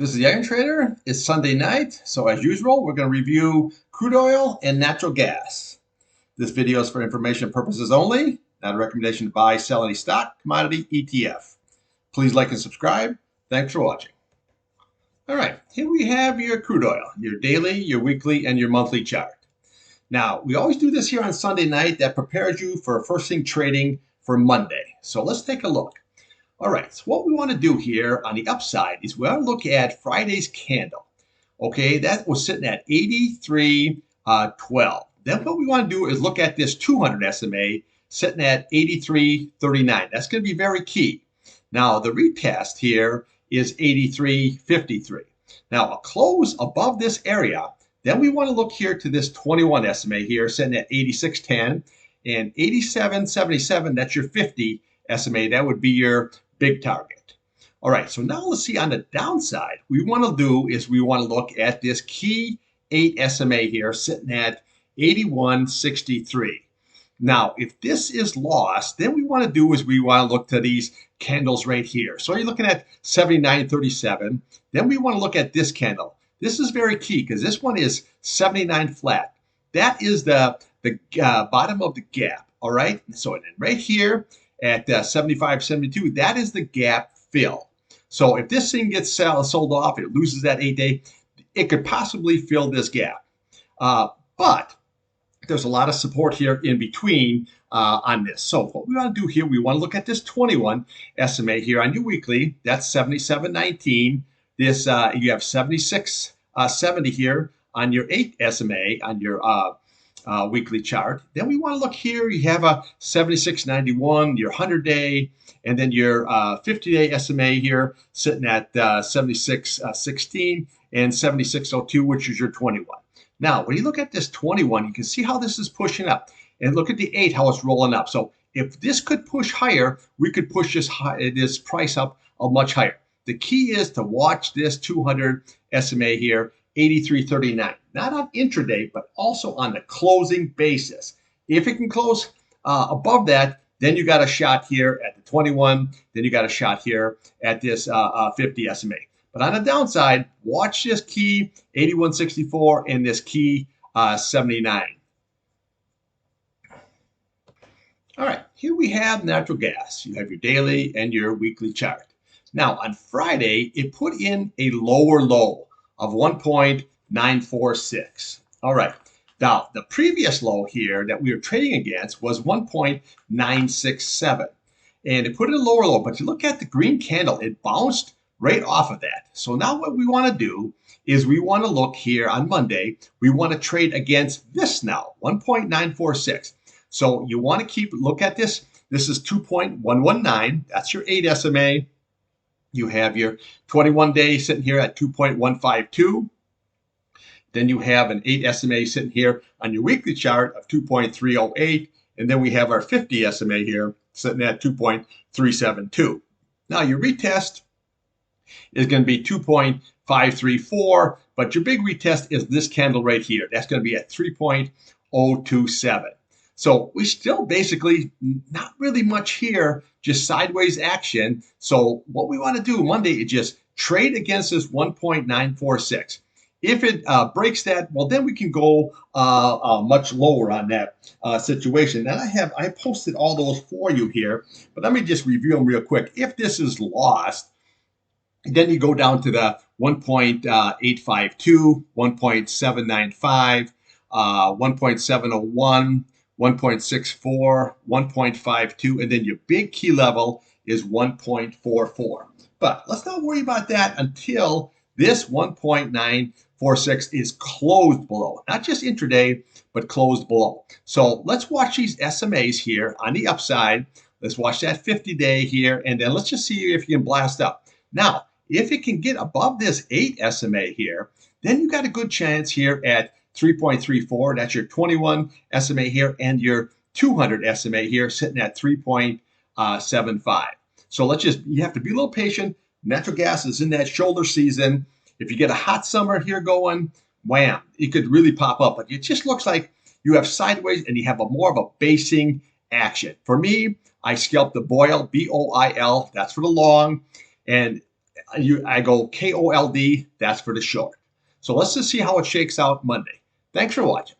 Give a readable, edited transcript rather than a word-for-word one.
This is the Iron Trader. It's Sunday night, so as usual, we're going to review crude oil and natural gas. This video is for information purposes only, not a recommendation to buy, sell any stock, commodity, ETF. Please like and subscribe. Thanks for watching. All right, here we have your crude oil, your daily, your weekly, and your monthly chart. Now, we always do this here on Sunday night. That prepares you for first thing trading for Monday. So let's take a look. All right, so what we want to do here on the upside is we want to look at Friday's candle. Okay, that was sitting at 83.12. Then what we want to do is look at this 200 SMA sitting at 83.39. That's going to be very key. Now, the retest here is 83.53. Now, a close above this area, then we want to look here to this 21 SMA here sitting at 86.10 and 87.77. That's your 50 SMA. That would be your big target. All right, so now let's see on the downside. What we want to do is we want to look at this key 8 SMA here sitting at 81.63. Now, if this is lost, then we want to do is we want to look to these candles right here. So you're looking at 79.37. Then we want to look at this candle. This is very key because this one is 79 flat. That is the bottom of the gap. All right, so then right here at 75.72, that is the gap fill. So if this thing gets sold off, it loses that 8-day, it could possibly fill this gap. But there's a lot of support here in between on this. So what we want to do here, we want to look at this 21 SMA here on your weekly. That's 77.19. This you have 76.70 here on your 8 SMA on your weekly chart. Then we want to look here. You have a 76.91, your 100-day, and then your 50-day SMA here sitting at 76.16 and 76.02, which is your 21. Now, when you look at this 21, you can see how this is pushing up. And look at the 8, how it's rolling up. So if this could push higher, we could push this price up much higher. The key is to watch this 200 SMA here, 83.39. Not on intraday, but also on the closing basis. If it can close above that, then you got a shot here at the 21. Then you got a shot here at this 50 SMA. But on the downside, watch this key 81.64 and this key 79. All right, here we have natural gas. You have your daily and your weekly chart. Now, on Friday, it put in a lower low of 1.946. All right. Now, the previous low here that we were trading against was 1.967. And it put in a lower low, but you look at the green candle, it bounced right off of that. So now what we want to do is we want to look here on Monday. We want to trade against this now, 1.946. So you want to look at this. This is 2.119. That's your 8 SMA. You have your 21-day sitting here at 2.152. Then you have an 8 SMA sitting here on your weekly chart of 2.308. And then we have our 50 SMA here sitting at 2.372. Now your retest is going to be 2.534, but your big retest is this candle right here. That's going to be at 3.027. So we still basically not really much here, just sideways action. So what we want to do Monday is just trade against this 1.946. If it breaks that, well, then we can go much lower on that situation. And I posted all those for you here, but let me just review them real quick. If this is lost, then you go down to the 1.852, 1.795, 1.701, 1.64, 1.52, and then your big key level is 1.44. But let's not worry about that until this 1.946 is closed below. Not just intraday, but closed below. So let's watch these SMAs here on the upside. Let's watch that 50-day here, and then let's just see if you can blast up. Now, if it can get above this 8 SMA here, then you got a good chance here at 3.34. That's your 21 SMA here and your 200 SMA here sitting at 3.75. So you have to be a little patient. Natural gas is in that shoulder season. If you get a hot summer here going, wham, it could really pop up. But it just looks like you have sideways and you have more of a basing action. For me, I scalp the BOIL, B-O-I-L. That's for the long. And I go KOLD, that's for the short. So let's just see how it shakes out Monday. Thanks for watching.